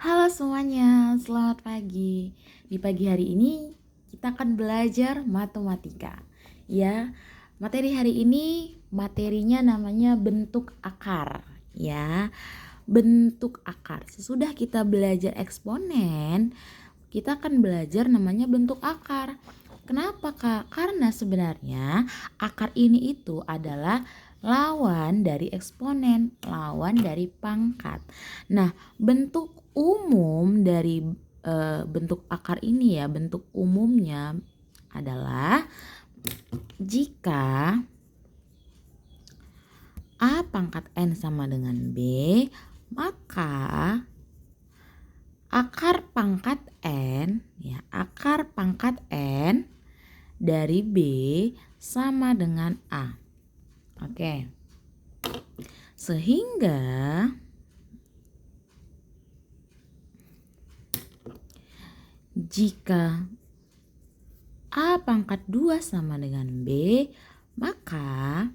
Halo semuanya, selamat pagi. Di pagi hari ini kita akan belajar matematika. Ya, materi hari ini materinya namanya bentuk akar. Ya, bentuk akar. Sesudah kita belajar eksponen, kita akan belajar namanya bentuk akar. Kenapa Kak? Karena sebenarnya akar ini itu adalah lawan dari eksponen, lawan dari pangkat. Nah, bentuk umum dari bentuk akar ini ya, bentuk umumnya adalah jika A pangkat N sama dengan B, maka akar pangkat N ya, akar pangkat N dari B sama dengan A. Oke. Sehingga jika A pangkat 2 sama dengan B, maka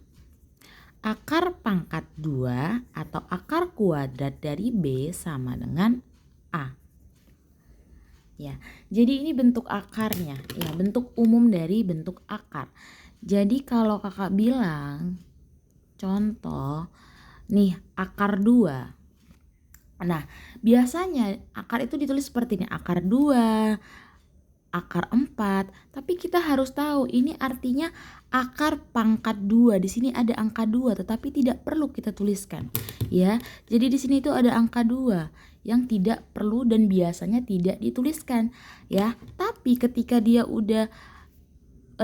akar pangkat 2 atau akar kuadrat dari B sama dengan A. Ya, jadi ini bentuk akarnya, ya, bentuk umum dari bentuk akar. Jadi kalau kakak bilang, contoh, nih akar 2. Nah, biasanya akar itu ditulis seperti ini, akar 2, akar 4, tapi kita harus tahu ini artinya akar pangkat 2. Di sini ada angka 2 tetapi tidak perlu kita tuliskan, ya. Jadi di sini itu ada angka 2 yang tidak perlu dan biasanya tidak dituliskan, ya. Tapi ketika dia udah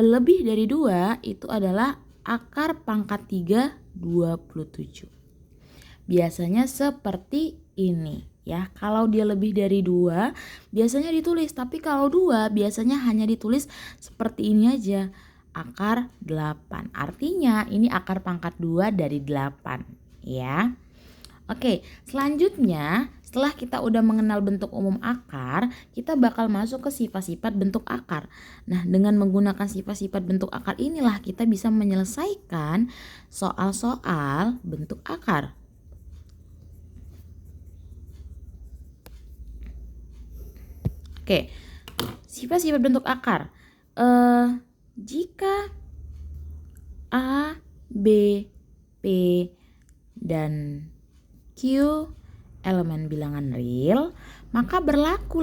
lebih dari 2 itu adalah akar pangkat 3 27. Biasanya seperti ini ya. Kalau dia lebih dari 2 biasanya ditulis, tapi kalau 2 biasanya hanya ditulis seperti ini aja, akar 8. Artinya ini akar pangkat 2 dari 8 ya. Oke, selanjutnya setelah kita udah mengenal bentuk umum akar, kita bakal masuk ke sifat-sifat bentuk akar. Nah, dengan menggunakan sifat-sifat bentuk akar inilah kita bisa menyelesaikan soal-soal bentuk akar. Oke, sifat-sifat bentuk akar. Jika A, B, P, dan Q elemen bilangan real, maka berlaku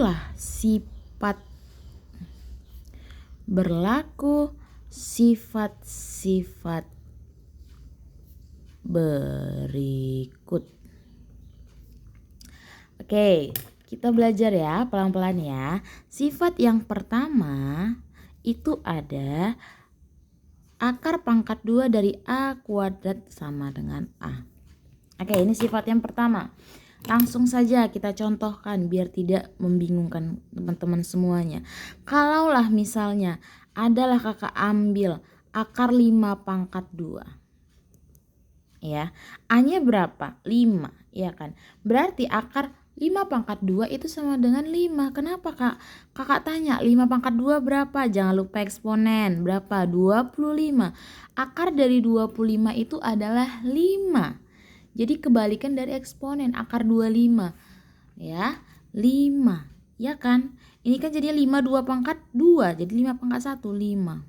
sifat-sifat berikut. Oke, kita belajar ya pelan-pelan ya. Sifat yang pertama itu ada akar pangkat 2 dari A kuadrat sama dengan A. Oke, ini sifat yang pertama. Langsung saja kita contohkan biar tidak membingungkan teman-teman semuanya. Kalaulah misalnya adalah kakak ambil akar 5 pangkat 2. Ya, A-nya berapa? 5, ya kan? Berarti akar 5 pangkat 2 itu sama dengan 5. Kenapa Kak? Kakak tanya 5 pangkat 2 berapa? Jangan lupa eksponen. Berapa? 25. Akar dari 25 itu adalah 5. Jadi kebalikan dari eksponen, akar 25. Ya, 5. Ya kan? Ini kan jadi 5 2 pangkat 2. Jadi 5 pangkat 1, 5.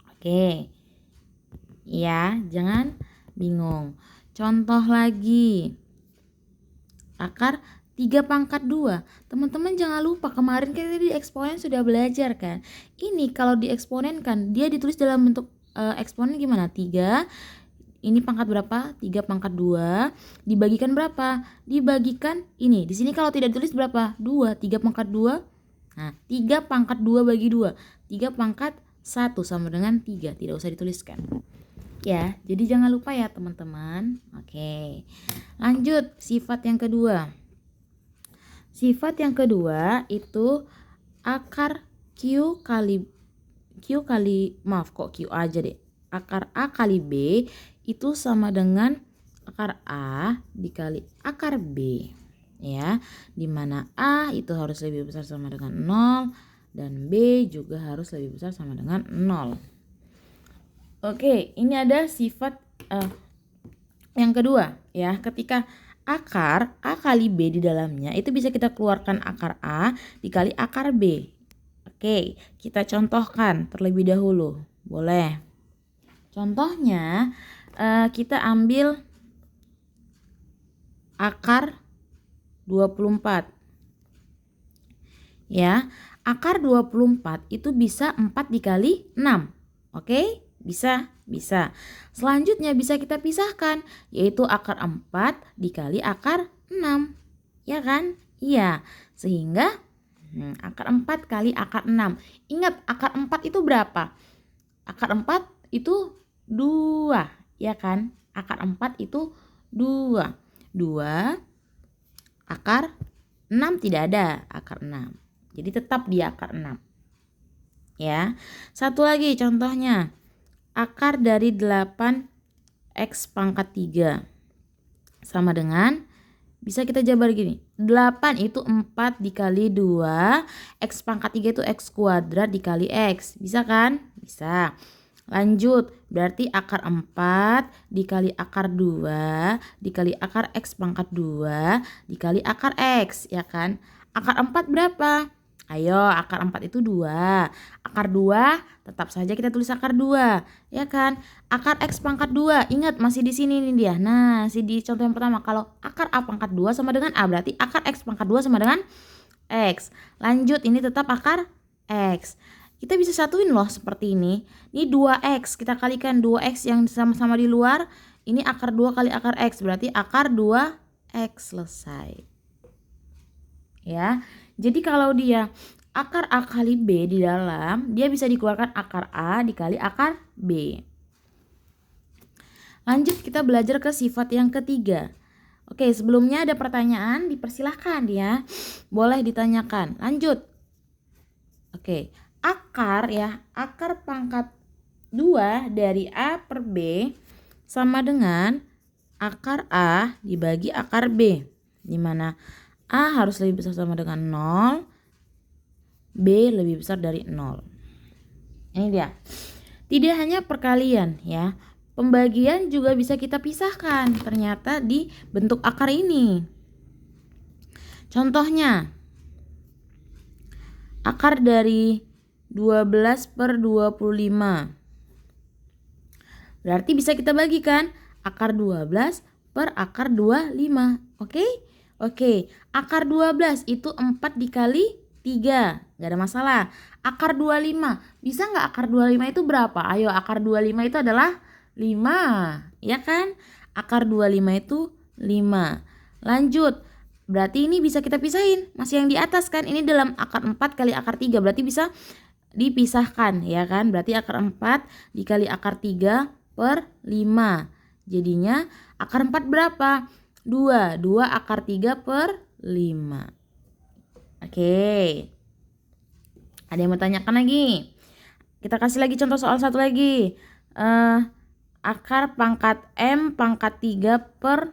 Oke. Ya, jangan bingung. Contoh lagi. Akar 3 pangkat 2. Teman-teman jangan lupa kemarin kita di eksponen sudah belajar kan. Ini kalau dieksponenkan dia ditulis dalam bentuk eksponen gimana? 3. Ini pangkat berapa? 3 pangkat 2. Dibagikan berapa? Dibagikan ini. Di sini kalau tidak ditulis berapa? 2. 3 pangkat 2. Nah, 3 pangkat 2 bagi 2. 3 pangkat 1 sama dengan 3. Tidak usah dituliskan. Ya, jadi jangan lupa ya teman-teman. Oke. Lanjut, sifat yang kedua. Sifat yang kedua itu akar Q kali maaf kok Q aja deh. Akar A kali B itu sama dengan akar A dikali akar B ya, dimana A itu harus lebih besar sama dengan 0 dan B juga harus lebih besar sama dengan 0. Oke, ini ada sifat yang kedua ya, ketika akar A kali B di dalamnya itu bisa kita keluarkan akar A dikali akar B. Oke, kita contohkan terlebih dahulu. Boleh. Contohnya kita ambil akar 24. Ya, akar 24 itu bisa 4 dikali 6. Oke? Bisa? Bisa. Selanjutnya bisa kita pisahkan, yaitu akar 4 dikali akar 6. Ya kan? Iya. Sehingga akar 4 kali akar 6. Ingat, akar 4 itu berapa? Akar 4 itu 2. Ya kan? Akar 4 itu 2. 2 akar 6 tidak ada akar 6. Jadi tetap di akar 6. Ya. Satu lagi contohnya. Akar dari 8x pangkat 3 sama dengan, bisa kita jabar gini. 8 itu 4 dikali 2, x pangkat 3 itu x kuadrat dikali x. Bisa kan? Bisa. Lanjut, berarti akar 4 dikali akar 2 dikali akar x pangkat 2 dikali akar x, ya kan? Akar 4 berapa? Ayo, akar 4 itu 2. Akar 2 tetap saja kita tulis akar 2, ya kan? Akar x pangkat 2, ingat masih di sini nih dia. Nah, di contoh yang pertama, kalau akar a pangkat 2 sama dengan a, berarti akar x pangkat 2 sama dengan x. Lanjut, ini tetap akar x. Kita bisa satuin loh seperti ini. Ini 2x, kita kalikan 2x yang sama-sama di luar. Ini akar 2 kali akar x, berarti akar 2x, selesai. Ya. Jadi kalau dia akar A kali B di dalam, dia bisa dikeluarkan akar A dikali akar B. Lanjut, kita belajar ke sifat yang ketiga. Oke, sebelumnya ada pertanyaan, dipersilahkan ya. Boleh ditanyakan. Lanjut. Oke, akar ya, akar pangkat 2 dari A per B sama dengan akar A dibagi akar B. Dimana A harus lebih besar sama dengan 0, B lebih besar dari 0. Ini dia. Tidak hanya perkalian ya, pembagian juga bisa kita pisahkan ternyata di bentuk akar ini. Contohnya, akar dari 12 per 25. Berarti bisa kita bagikan akar 12 per akar 25. Oke? Oke, akar 12 itu 4 dikali 3, gak ada masalah. Akar 25, bisa gak akar 25 itu berapa? Ayo, akar 25 itu adalah 5, ya kan? Akar 25 itu 5. Lanjut, berarti ini bisa kita pisahin. Masih yang di atas kan, ini dalam akar 4 kali akar 3, berarti bisa dipisahkan, ya kan? Berarti akar 4 dikali akar 3 per 5. Jadinya akar 4 berapa? 2 akar 3 per 5. Oke. Ada yang mau tanyakan lagi? Kita kasih lagi contoh soal satu lagi. Akar pangkat M pangkat 3 per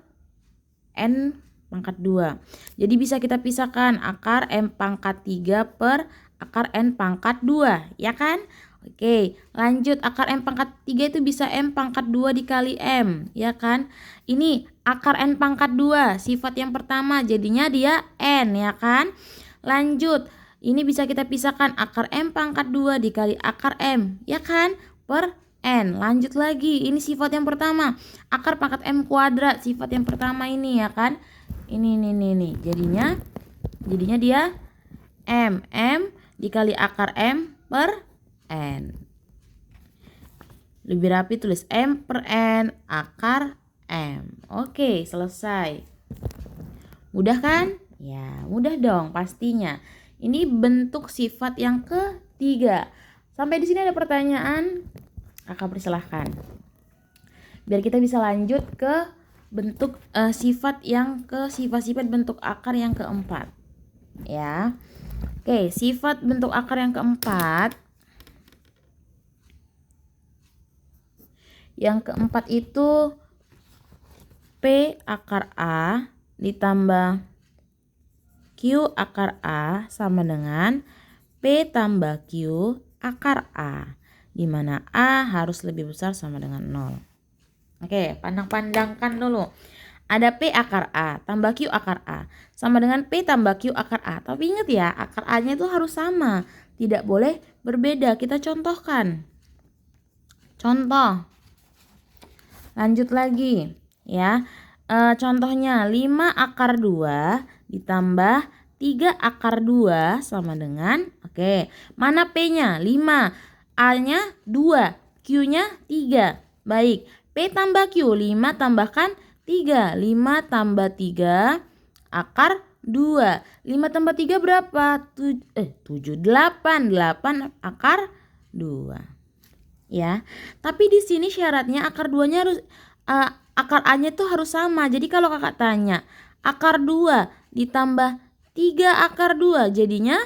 N pangkat 2. Jadi bisa kita pisahkan akar M pangkat 3 per akar N pangkat 2, ya kan? Oke, lanjut, akar M pangkat 3 itu bisa M pangkat 2 dikali M, ya kan? Ini akar N pangkat 2, sifat yang pertama, jadinya dia N, ya kan? Lanjut, ini bisa kita pisahkan akar M pangkat 2 dikali akar M, ya kan? Per N. Lanjut lagi, ini sifat yang pertama, akar pangkat M kuadrat, sifat yang pertama ini, ya kan? Ini. Jadinya dia M dikali akar M per N. Lebih rapi tulis M per N akar M. Oke, selesai. Mudah kan? Ya, mudah dong pastinya. Ini bentuk sifat yang ketiga. Sampai di sini ada pertanyaan? Kakak persilahkan. Biar kita bisa lanjut ke bentuk sifat bentuk akar yang keempat. Ya. Oke, sifat bentuk akar yang keempat. Yang keempat itu P akar A ditambah Q akar A sama dengan P tambah Q akar A, di mana A harus lebih besar sama dengan 0. Oke, pandang-pandangkan dulu. Ada P akar A tambah Q akar A sama dengan P tambah Q akar A. Tapi ingat ya, akar A-nya itu harus sama, tidak boleh berbeda. Kita contohkan. Contoh. Lanjut lagi ya. Contohnya 5 akar 2 ditambah 3 akar 2 sama dengan, oke, mana P-nya? 5, A-nya 2, Q-nya 3. Baik, P tambah Q, 5 tambahkan 3, 5 tambah 3 akar 2. 5 tambah 3 berapa? 7, 8 akar 2. Ya, tapi di sini syaratnya akar 2-nya harus akar A-nya itu harus sama. Jadi kalau kakak tanya akar 2 ditambah 3 akar 2 jadinya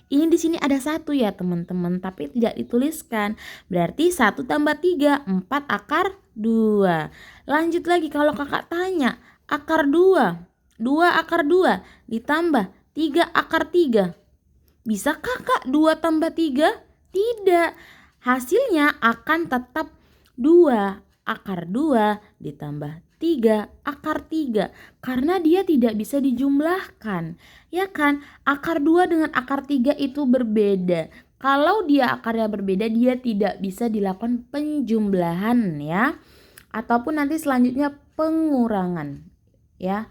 ini di sini ada 1 ya teman-teman, tapi tidak dituliskan. Berarti 1 tambah 3 4 akar 2. Lanjut lagi kalau kakak tanya akar 2 akar 2 ditambah 3 akar 3. Bisa kakak 2 tambah 3? Tidak. Hasilnya akan tetap 2 akar 2 ditambah 3 akar 3. Karena dia tidak bisa dijumlahkan. Ya kan? Akar 2 dengan akar 3 itu berbeda. Kalau dia akarnya berbeda, dia tidak bisa dilakukan penjumlahan ya. Ataupun nanti selanjutnya pengurangan. Ya.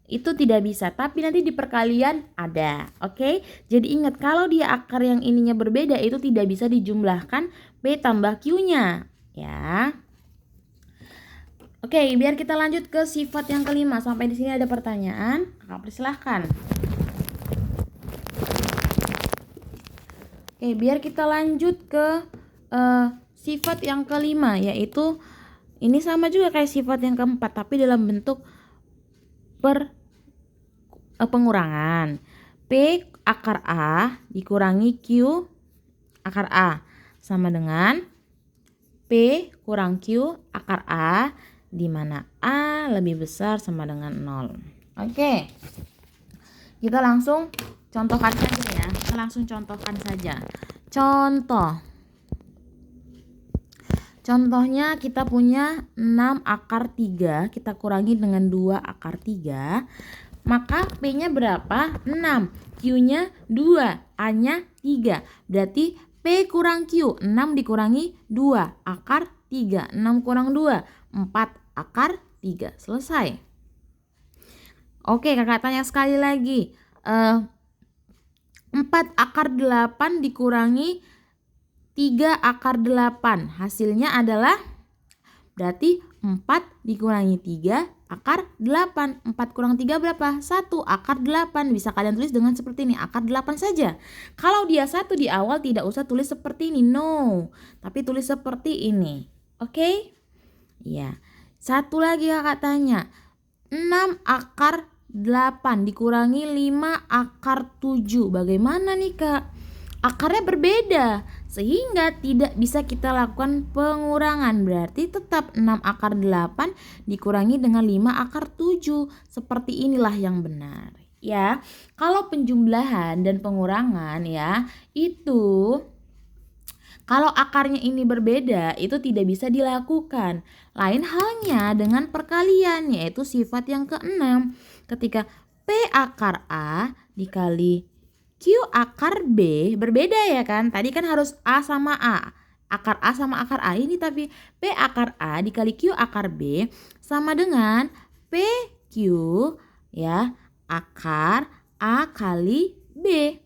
Itu tidak bisa, tapi nanti di perkalian ada. Oke? Jadi ingat, kalau dia akar yang ininya berbeda itu tidak bisa dijumlahkan P tambah Q-nya ya. Oke, biar kita lanjut ke sifat yang kelima. Sampai di sini ada pertanyaan? Kakak persilahkan. Oke, biar kita lanjut ke sifat yang kelima, yaitu ini sama juga kayak sifat yang keempat, tapi dalam bentuk pengurangan. P akar A dikurangi Q akar A sama dengan P kurang Q akar A, di mana A lebih besar sama dengan 0. Oke. Kita langsung contohkan saja ya. Kita langsung contohkan saja. Contohnya kita punya 6 akar 3, kita kurangi dengan 2 akar 3. Maka P-nya berapa? 6. Q-nya 2, A-nya 3. Berarti P kurang Q, 6 dikurangi 2 akar 3. 6 kurang 2, 4 akar 3. Selesai. Oke, kakak tanya sekali lagi. 4 akar 8 dikurangi 3 akar 8. Hasilnya adalah berarti 4 dikurangi 3 akar 8. 4 kurang 3 berapa? 1 akar 8. Bisa kalian tulis dengan seperti ini, akar 8 saja. Kalau dia 1 di awal tidak usah tulis seperti ini, no. Tapi tulis seperti ini. Oke? Ya. Satu lagi kakak tanya. 6 akar 8 dikurangi 5 akar 7. Bagaimana nih kak? Akarnya berbeda, sehingga tidak bisa kita lakukan pengurangan. Berarti tetap 6 akar 8 dikurangi dengan 5 akar 7. Seperti inilah yang benar ya. Kalau penjumlahan dan pengurangan ya, itu kalau akarnya ini berbeda itu tidak bisa dilakukan. Lain halnya dengan perkalian, yaitu sifat yang keenam. Ketika P akar A dikali Q akar B berbeda ya kan. Tadi kan harus A sama A. Akar A sama akar A ini, tapi P akar A dikali Q akar B sama dengan PQ ya akar A kali B.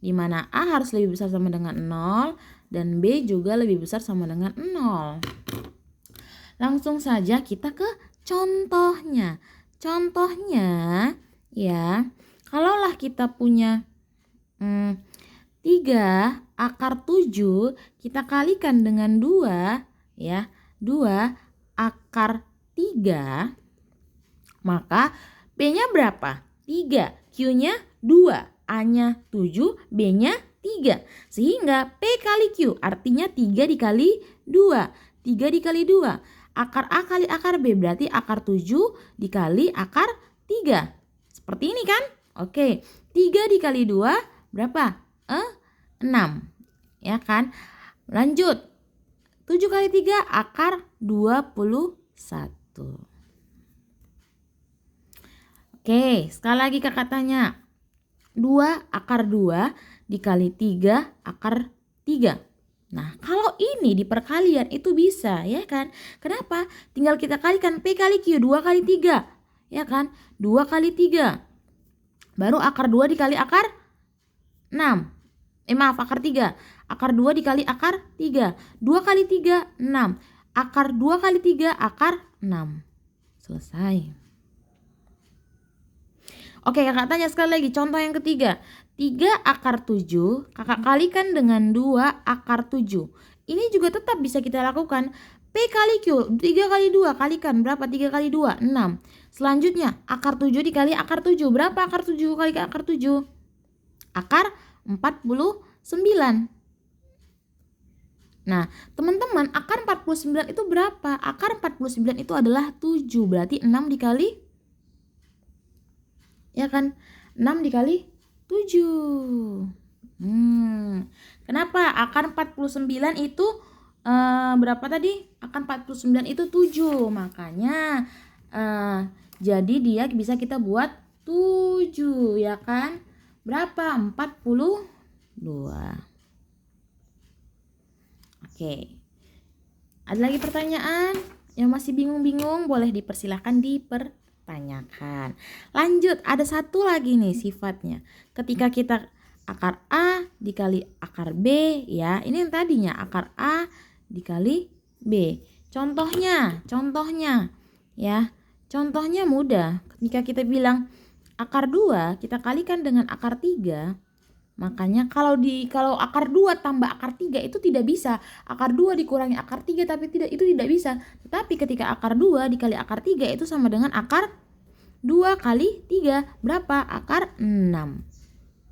Dimana A harus lebih besar sama dengan 0 dan B juga lebih besar sama dengan 0. Langsung saja kita ke contohnya. Contohnya ya, kalaulah kita punya 3 akar 7 kita kalikan dengan 2 ya, 2 akar 3, maka B-nya berapa? 3, Q-nya 2, A-nya 7, B-nya 3. Sehingga P kali Q artinya 3 dikali 2. 3 dikali 2. Akar A kali akar B berarti akar 7 dikali akar 3. Seperti ini kan? Oke, 3 dikali 2 berapa? 6. Ya kan? Lanjut. 7 kali 3 akar 21. Oke, sekali lagi kakak tanya. 2 akar 2 dikali 3 akar 3. Nah, kalau ini di perkalian itu bisa, ya kan? Kenapa? Tinggal kita kalikan P kali Q, 2 kali 3. Ya kan? 2 kali 3. Baru akar 2 dikali akar 6. Maaf, akar 3. Akar 2 dikali akar 3. 2 kali 3, 6. Akar 2 kali 3, akar 6. Selesai. Oke, kakak tanya sekali lagi, contoh yang ketiga. 3 akar 7, kakak kalikan dengan 2 akar 7. Ini juga tetap bisa kita lakukan. P kali Q, 3 kali 2, kalikan berapa? 3 kali 2, 6. Selanjutnya, akar 7 dikali akar 7. Berapa akar 7 kali akar 7? Akar 49. Nah, teman-teman, akar 49 itu berapa? Akar 49 itu adalah 7. Berarti 6 dikali, ya kan? 6 dikali 7. Kenapa? Akar 49 itu berapa tadi? Akar 49 itu 7. Makanya jadi dia bisa kita buat 7, ya kan? Berapa? 42. Oke. Ada lagi pertanyaan? Yang masih bingung-bingung boleh dipersilahkan dipertanyakan. Lanjut, ada satu lagi nih sifatnya. Ketika kita akar A dikali akar B, ya. Ini yang tadinya akar A dikali B. Contohnya ya. Contohnya mudah. Ketika kita bilang akar 2 kita kalikan dengan akar 3, makanya kalau akar 2 tambah akar 3 itu tidak bisa. Akar 2 dikurangi akar 3 tapi itu tidak bisa. Tetapi ketika akar 2 dikali akar 3 itu sama dengan akar 2 kali 3. Berapa? Akar 6.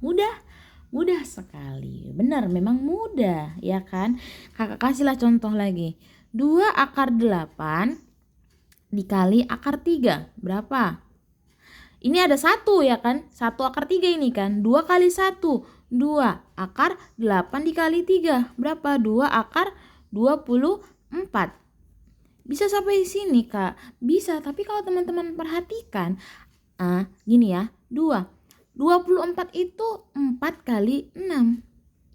Mudah sekali. Benar, memang mudah, ya kan? Kakak kasihlah contoh lagi. 2 akar 8 dikali akar 3. Berapa? Ini ada 1, ya kan? 1 akar 3 ini kan. 2 kali 1. 2 akar 8 dikali 3. Berapa? 2 akar 24. Bisa sampai sini, Kak? Bisa, tapi kalau teman-teman perhatikan, gini ya. 24 itu 4 kali 6.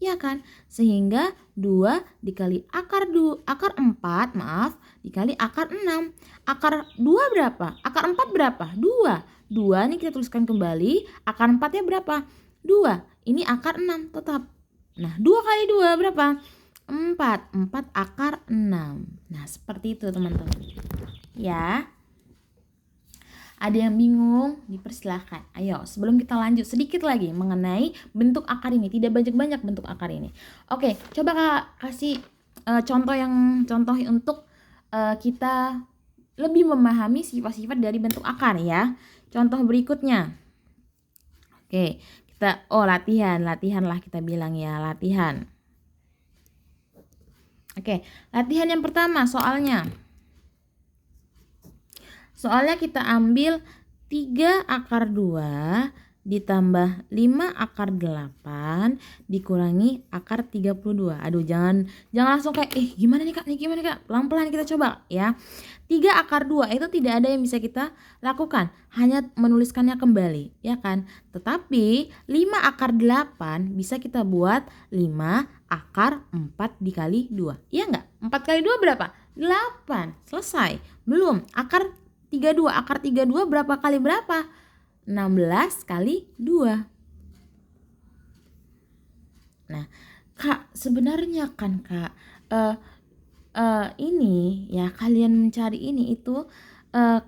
Ya kan? Sehingga 2 dikali akar 4, dikali akar 6. Akar 2 berapa? Akar 4 berapa? 2. 2 ini kita tuliskan kembali. Akar 4-nya berapa? 2. Ini akar 6 tetap. Nah, 2 kali 2 berapa? 4. 4 akar 6. Nah, seperti itu teman-teman. Ya. Ada yang bingung? Dipersilahkan. Ayo, sebelum kita lanjut sedikit lagi mengenai bentuk akar ini. Tidak banyak-banyak bentuk akar ini. Oke, coba Kak kasih contoh untuk kita lebih memahami sifat-sifat dari bentuk akar ya. Contoh berikutnya. Oke, kita latihan lah kita bilang ya, latihan. Oke, latihan yang pertama soalnya. Soalnya kita ambil 3 akar 2 ditambah 5 akar 8 dikurangi akar 32. Aduh, jangan langsung kayak gimana nih Kak? Pelan-pelan kita coba ya. 3 akar 2 itu tidak ada yang bisa kita lakukan, hanya menuliskannya kembali, ya kan? Tetapi 5 akar 8 bisa kita buat 5 akar 4 dikali 2. Iya enggak? 4 kali 2 berapa? 8. Selesai. Belum. Akar 32. Akar 32 berapa kali berapa? 16 kali 2. Nah, Kak, sebenarnya kan Kak, ini ya, kalian mencari ini itu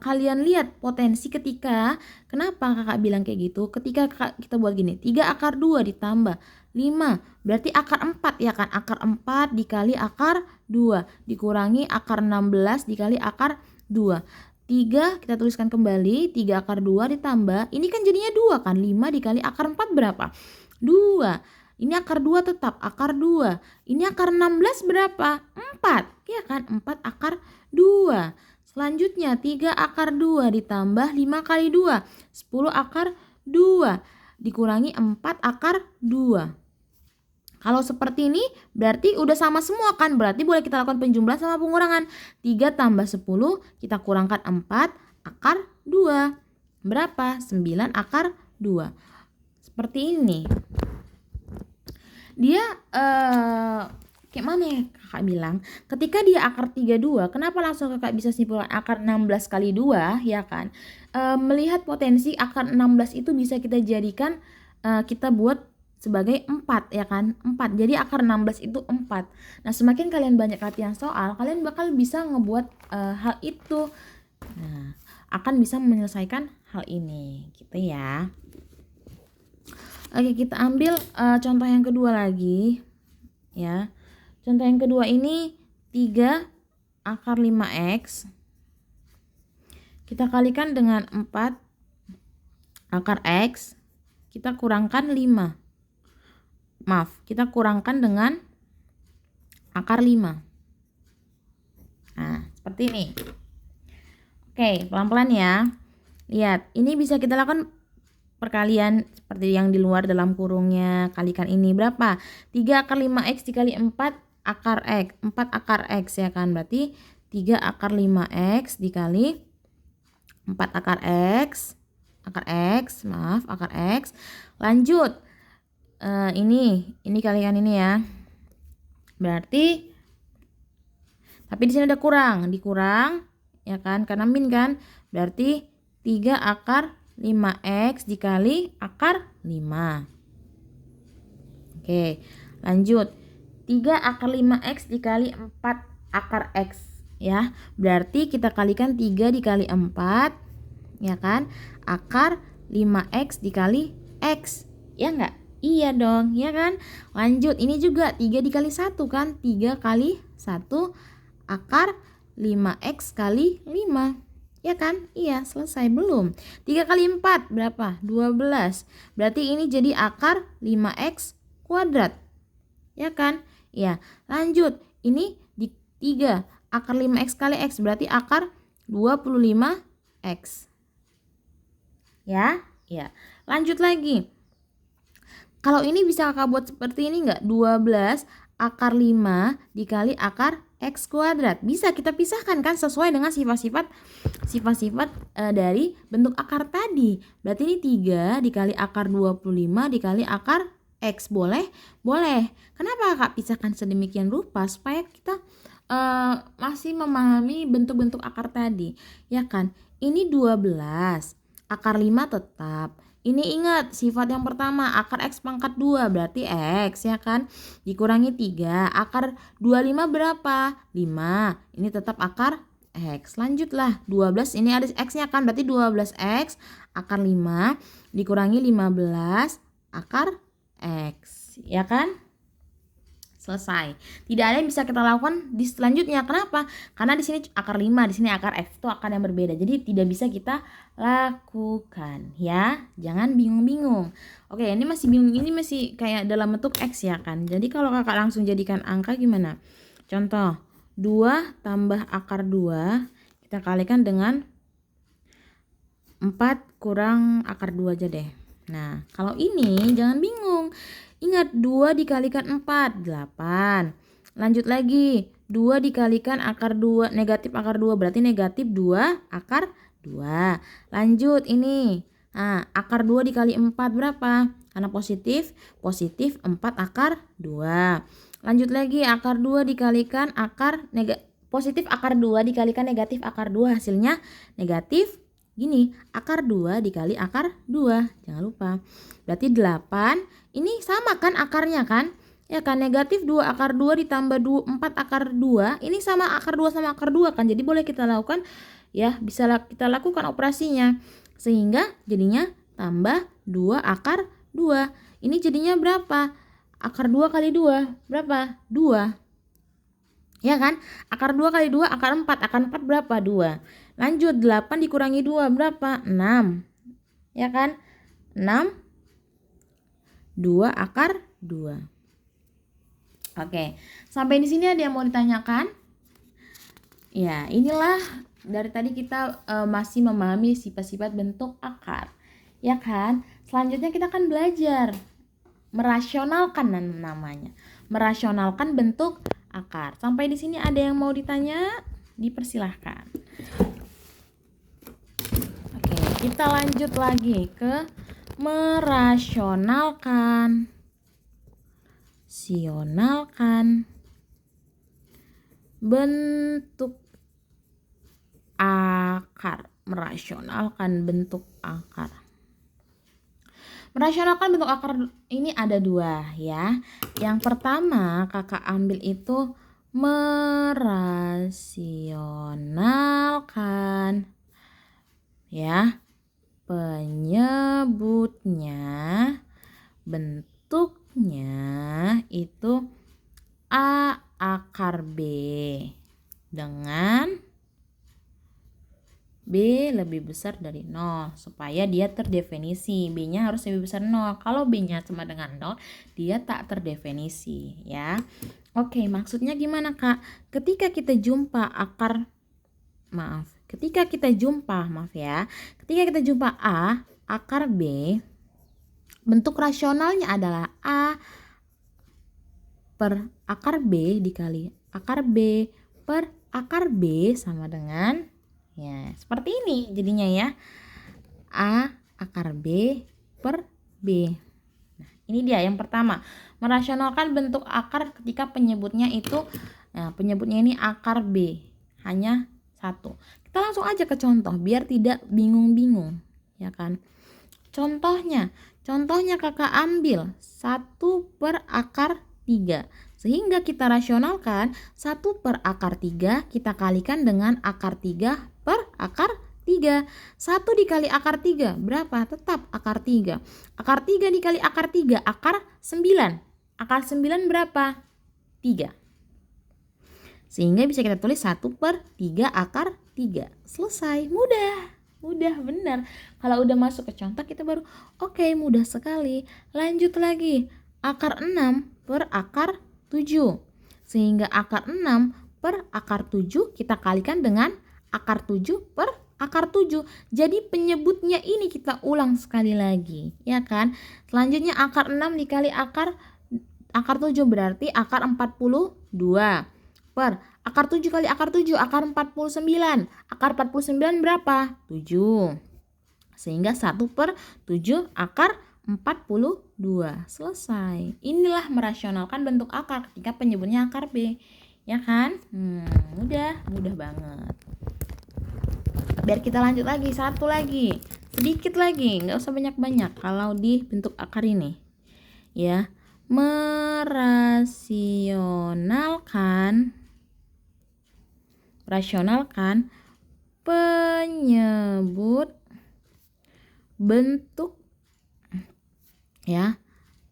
kalian lihat potensi ketika, kenapa Kakak bilang kayak gitu? Ketika kita buat gini, 3 akar 2 ditambah 5, berarti akar 4 ya kan? Akar 4 dikali akar 2 dikurangi akar 16 dikali akar 2. 3 kita tuliskan kembali, 3 akar 2 ditambah, ini kan jadinya 2 kan, 5 dikali akar 4 berapa? 2. Ini akar 2 tetap, akar 2. Ini akar 16 berapa? 4, ya kan? 4 akar 2. Selanjutnya 3 akar 2 ditambah 5 kali 2, 10 akar 2 dikurangi 4 akar 2. Kalau seperti ini berarti udah sama semua kan, berarti boleh kita lakukan penjumlahan sama pengurangan. 3 tambah 10 kita kurangkan 4 akar 2. berapa? 9 akar 2. Seperti ini. Dia kayak mana ya kakak bilang? Ketika dia akar 32, kenapa langsung kakak bisa simpulkan akar 16 kali 2, ya kan? Melihat potensi akar 16 itu bisa kita jadikan, kita buat sebagai 4, ya kan? 4. Jadi akar 16 itu 4. Nah, semakin kalian banyak latihan soal, kalian bakal bisa ngebuat hal itu. Nah, akan bisa menyelesaikan hal ini, gitu ya. Oke, kita ambil contoh yang kedua lagi, ya. Contoh yang kedua ini 3 akar 5x. Kita kalikan dengan 4 akar x. Kita kurangkan 5. Maaf, kita kurangkan dengan akar 5. Nah, seperti ini. Oke, pelan-pelan ya. Lihat, ini bisa kita lakukan perkalian seperti yang di luar dalam kurungnya. Kalikan ini berapa? 3 akar 5x dikali 4 akar x. 4 akar x, ya kan? Berarti 3 akar 5x dikali 4 akar x. Akar x. Lanjut. Ini kalikan ini ya. Berarti tapi di sini ada dikurang, ya kan? Karena min kan. Berarti 3 akar 5x dikali akar 5. Oke, lanjut. 3 akar 5x dikali 4 akar x, ya. Berarti kita kalikan 3 dikali 4, ya kan? Akar 5x dikali x, ya enggak? Iya dong, ya kan? Lanjut, ini juga 3 dikali 1 kan? 3 kali 1 akar 5x kali 5. Ya kan? Iya, selesai belum? 3 kali 4 berapa? 12. Berarti ini jadi akar 5x kuadrat. Ya kan? Iya. Lanjut. Ini di 3 akar 5x kali x berarti akar 25x. Ya? Iya. Lanjut lagi. Kalau ini bisa kakak buat seperti ini enggak? 12 akar 5 dikali akar x kuadrat. Bisa kita pisahkan kan sesuai dengan sifat-sifat dari bentuk akar tadi. Berarti ini 3 dikali akar 25 dikali akar x. Boleh? Boleh. Kenapa kakak pisahkan sedemikian rupa? Supaya kita masih memahami bentuk-bentuk akar tadi. Ya kan? Ini 12. Akar 5 tetap. Ini ingat sifat yang pertama akar x pangkat 2 berarti x, ya kan? Dikurangi 3. Akar 25 berapa? 5. Ini tetap akar x. Lanjutlah 12, ini ada x-nya kan? Berarti 12x akar 5 dikurangi 15 akar x, ya kan? Selesai. Tidak ada yang bisa kita lakukan di selanjutnya. Kenapa? Karena di sini akar 5, di sini akar x, itu akar yang berbeda. Jadi tidak bisa kita lakukan, ya. Jangan bingung-bingung. Oke, ini masih bingung, ini masih kayak dalam bentuk x, ya kan. Jadi kalau kakak langsung jadikan angka gimana? Contoh, 2 tambah akar 2 kita kalikan dengan 4 kurang akar 2 aja deh. Nah, kalau ini jangan bingung. Ingat 2 dikalikan 4, 8. Lanjut lagi, 2 dikalikan akar 2, negatif akar 2 berarti negatif 2 akar 2. Lanjut ini. Nah, akar 2 dikali 4 berapa? Karena positif 4 akar 2. Lanjut lagi, akar 2 dikalikan akar positif akar 2 dikalikan negatif akar 2, hasilnya negatif. Gini, akar 2 dikali akar 2. Jangan lupa. Berarti 8. Ini sama kan akarnya kan? Ya kan, negatif 2 akar 2 ditambah 4 akar 2. Ini sama akar 2 sama akar 2 kan? Jadi boleh kita lakukan, ya, bisa kita lakukan operasinya. Sehingga jadinya tambah 2 akar 2. Ini jadinya berapa? Akar 2 kali 2. Berapa? 2. Ya kan? Akar 2 kali 2 akar 4. Akar 4 berapa? 2. Lanjut, 8 dikurangi 2 berapa? 6. Ya kan? 6. 2 akar 2. Oke. Sampai di sini ada yang mau ditanyakan? Ya, inilah dari tadi kita masih memahami sifat-sifat bentuk akar. Ya kan? Selanjutnya kita akan belajar merasionalkan namanya. Merasionalkan bentuk akar. Sampai di sini ada yang mau ditanya? Dipersilahkan. Oke. kita lanjut lagi ke merasionalkan. Bentuk akar. Merasionalkan bentuk akar. Merasionalkan bentuk akar ini ada 2 ya. Yang pertama kakak ambil itu merasionalkan ya, penyebutnya bentuknya itu A akar B dengan B lebih besar dari 0 supaya dia terdefinisi. B-nya harus lebih besar 0. Kalau B-nya sama dengan 0, dia tak terdefinisi ya. Oke, maksudnya gimana Kak? Ketika kita jumpa Ketika kita jumpa A akar B, bentuk rasionalnya adalah A per akar B dikali akar B per akar B sama dengan ya seperti ini jadinya ya, A akar B per B. Nah, ini dia yang pertama, merasionalkan bentuk akar ketika penyebutnya ini akar B, hanya 1. Kita langsung aja ke contoh biar tidak bingung-bingung ya kan. Contohnya kakak ambil 1 per akar 3. Sehingga kita rasionalkan 1 per akar 3 kita kalikan dengan akar 3 per akar 3. 1 dikali akar 3 berapa? Tetap akar 3. Akar 3 dikali akar 3 akar 9. Akar 9 berapa? 3. Sehingga bisa kita tulis 1 per 3 akar 3. Selesai. Mudah benar. Kalau udah masuk ke contoh kita baru oke, mudah sekali. Lanjut lagi. Akar 6 per akar 7. Sehingga akar 6 per akar 7 kita kalikan dengan akar 7 per akar 7. Jadi penyebutnya ini kita ulang sekali lagi, ya kan? Selanjutnya akar 6 dikali akar 7 berarti akar 42. Per akar 7 kali akar 7 akar 49. Akar 49 berapa? 7. Sehingga 1 per 7 akar 42. Selesai. Inilah merasionalkan bentuk akar ketika penyebutnya akar B. Ya kan? Mudah banget. Biar kita lanjut lagi, satu lagi. Sedikit lagi, nggak usah banyak-banyak kalau di bentuk akar ini. Ya. Merasionalkan penyebut bentuk ya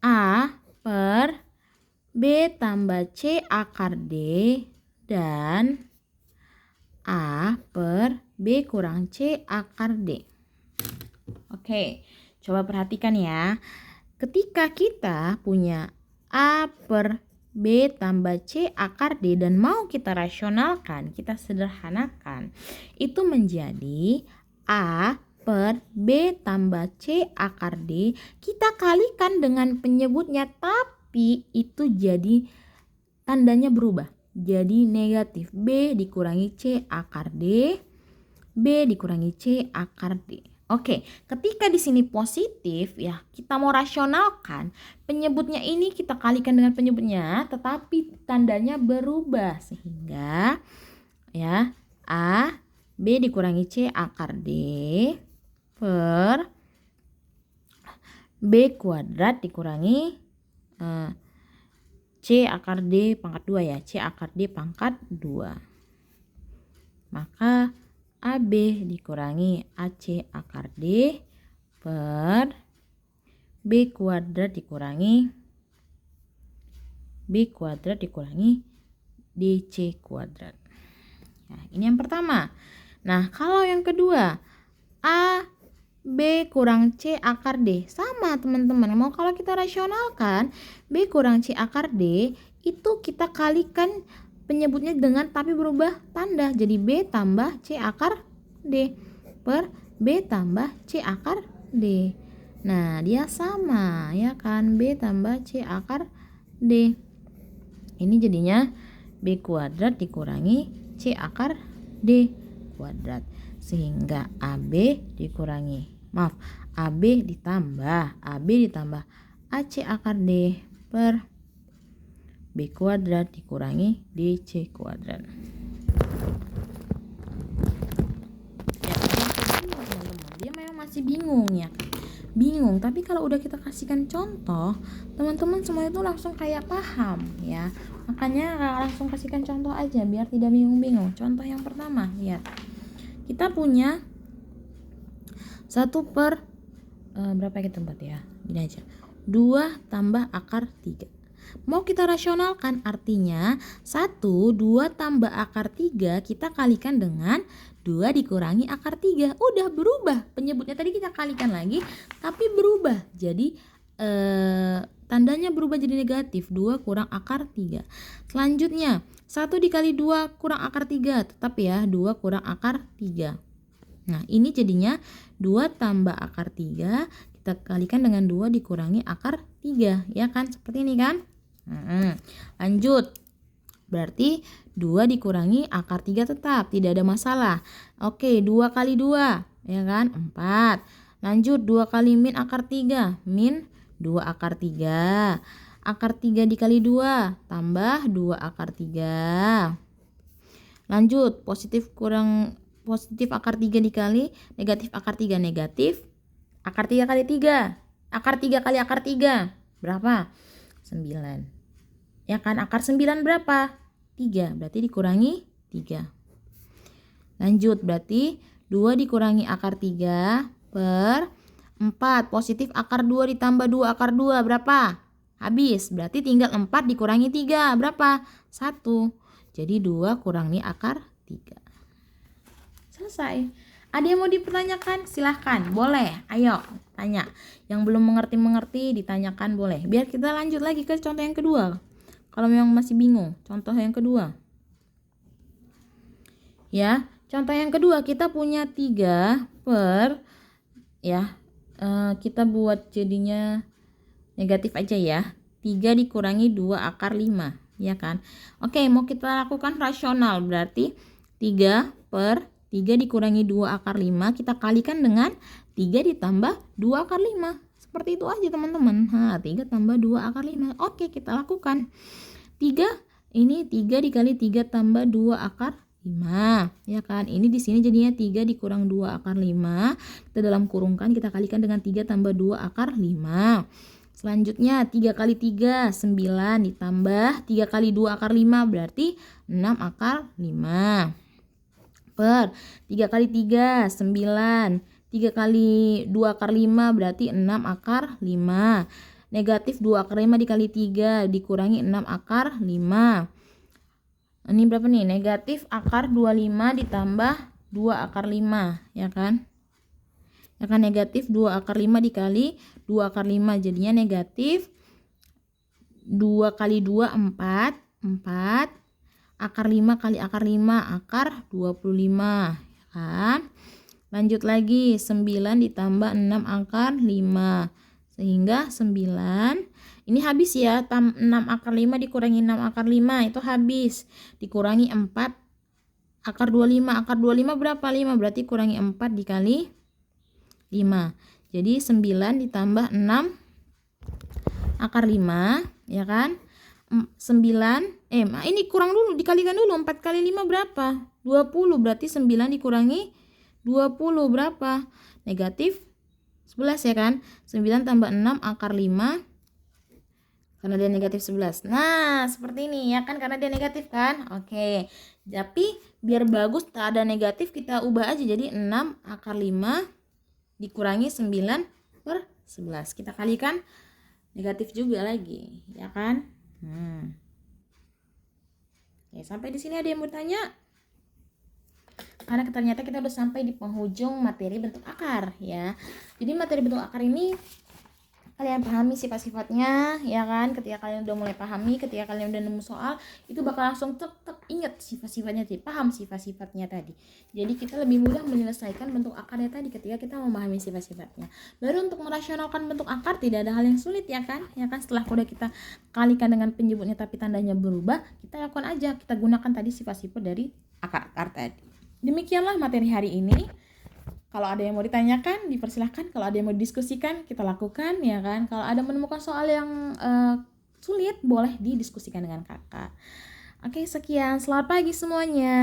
A per B tambah C akar D dan A per B kurang C akar D. Oke, coba perhatikan ya. Ketika kita punya A per B tambah C akar D dan mau kita rasionalkan, kita sederhanakan, itu menjadi A per B tambah C akar D, kita kalikan dengan penyebutnya, tapi itu jadi tandanya berubah. Jadi negatif, B dikurangi C akar D, B dikurangi C akar D. Oke, ketika di sini positif ya, kita mau rasionalkan, penyebutnya ini kita kalikan dengan penyebutnya, tetapi tandanya berubah sehingga ya A B dikurangi C akar D per B kuadrat dikurangi C akar D pangkat 2 ya, C akar D pangkat 2. Maka AB dikurangi AC akar D per B kuadrat dikurangi DC kuadrat. Nah, ini yang pertama. Nah, kalau yang kedua, A B kurang C akar D. Sama teman-teman, mau kalau kita rasionalkan B kurang C akar D itu kita kalikan penyebutnya dengan tapi berubah tanda, jadi B tambah C akar D per B tambah C akar D. Nah, dia sama ya kan, B tambah C akar D. Ini jadinya B kuadrat dikurangi C akar D kuadrat. Sehingga AB ditambah AC akar D per B kuadrat dikurangi DC kuadrat. Dia memang masih bingung ya kan? Bingung, tapi kalau udah kita kasihkan contoh, teman-teman semua itu langsung kayak paham ya. Makanya langsung kasihkan contoh aja biar tidak bingung-bingung. Contoh yang pertama, lihat. Kita punya 1 per berapa kita buat ya? Gini aja. 2 tambah akar 3. Mau kita rasionalkan, artinya 1, 2 tambah akar 3 kita kalikan dengan 2 dikurangi akar 3. Udah berubah. Penyebutnya tadi kita kalikan lagi, tapi berubah. Jadi tandanya berubah jadi negatif. 2 kurang akar 3. Selanjutnya, 1 dikali 2 kurang akar 3. Tetap ya, 2 kurang akar 3. Nah, ini jadinya 2 tambah akar 3 kita kalikan dengan 2 dikurangi akar 3. Ya kan? Seperti ini kan? Lanjut. Berarti 2 dikurangi akar 3 tetap, tidak ada masalah. Oke, 2 kali 2, ya kan? 4. Lanjut, 2 kali min akar 3, min 2 akar 3. Akar 3 dikali 2, tambah 2 akar 3. Lanjut, positif akar 3 dikali negatif akar 3, negatif akar 3 kali 3. Akar 3 kali akar 3, berapa? 9. Ya kan, akar 9 berapa? 3, berarti dikurangi 3. Lanjut, berarti 2 dikurangi akar 3 per 4. Positif akar 2 ditambah 2 akar 2, berapa? Habis, berarti tinggal 4 dikurangi 3, berapa? 1. Jadi 2 kurangi akar 3. Selesai. Ada yang mau dipertanyakan? Silahkan, boleh. Ayo, tanya. Yang belum mengerti ditanyakan boleh. Biar kita lanjut lagi ke contoh yang kedua. Kalau memang masih bingung, contoh yang kedua. Ya, contoh yang kedua kita punya 3 per ya. Kita buat jadinya negatif aja ya. 3 dikurangi 2 akar 5, ya kan? Oke, mau kita lakukan rasional, berarti 3 per 3 dikurangi 2 akar 5 kita kalikan dengan 3 ditambah 2 akar 5. Seperti itu aja teman-teman. 3 tambah 2 akar 5. Oke, kita lakukan. 3 dikali 3 tambah 2 akar 5, ya kan? Ini di sini jadinya 3 dikurang 2 akar 5. Kita dalam kurungkan, kita kalikan dengan 3 tambah 2 akar 5. Selanjutnya 3 kali 3 9 ditambah 3 kali 2 akar 5 berarti 6 akar 5. Per 3 kali 3 9. 3 kali 2 akar 5 berarti 6 akar 5. Negatif 2 akar 5 dikali 3 dikurangi 6 akar 5. Ini berapa nih? Negatif akar 25 ditambah 2 akar 5, ya kan? Ya kan, negatif 2 akar 5 dikali 2 akar 5 jadinya negatif 2 kali 2 4 akar 5 kali akar 5 akar 25, ya kan? Lanjut lagi, 9 ditambah 6 akar 5 sehingga 9. Ini habis ya, 6 akar 5 dikurangi 6 akar 5 itu habis. Dikurangi 4 akar 25. Akar 25 berapa? 5, berarti kurangi 4 dikali 5. Jadi 9 ditambah 6 akar 5, ya kan? 9, ini kurang dulu, dikalikan dulu. 4 kali 5 berapa? 20, berarti 9 dikurangi 20 berapa? Negatif 11, ya kan? 9 tambah 6 akar 5 karena dia negatif 11. Nah, seperti ini ya kan, karena dia negatif kan. Oke, tapi biar bagus tak ada negatif kita ubah aja jadi 6 akar 5 dikurangi 9 per 11. Kita kalikan negatif juga lagi, ya kan? Oke, sampai di sini ada yang mau tanya? Karena ternyata kita udah sampai di penghujung materi bentuk akar ya. Jadi materi bentuk akar ini kalian pahami sifat-sifatnya, ya kan? Ketika kalian udah mulai pahami, ketika kalian udah nemu soal, itu bakal langsung tetap ingat sifat-sifatnya tadi, paham sifat-sifatnya tadi. Jadi kita lebih mudah menyelesaikan bentuk akarnya tadi ketika kita memahami sifat-sifatnya. Baru untuk merasionalkan bentuk akar tidak ada hal yang sulit, ya kan? Ya kan, setelah udah kita kalikan dengan penyebutnya tapi tandanya berubah, kita lakukan aja, kita gunakan tadi sifat-sifat dari akar-akar tadi. Demikianlah materi hari ini. Kalau ada yang mau ditanyakan, dipersilahkan. Kalau ada yang mau didiskusikan, kita lakukan, ya kan. Kalau ada menemukan soal yang sulit, boleh didiskusikan dengan kakak. Oke, sekian. Selamat pagi semuanya.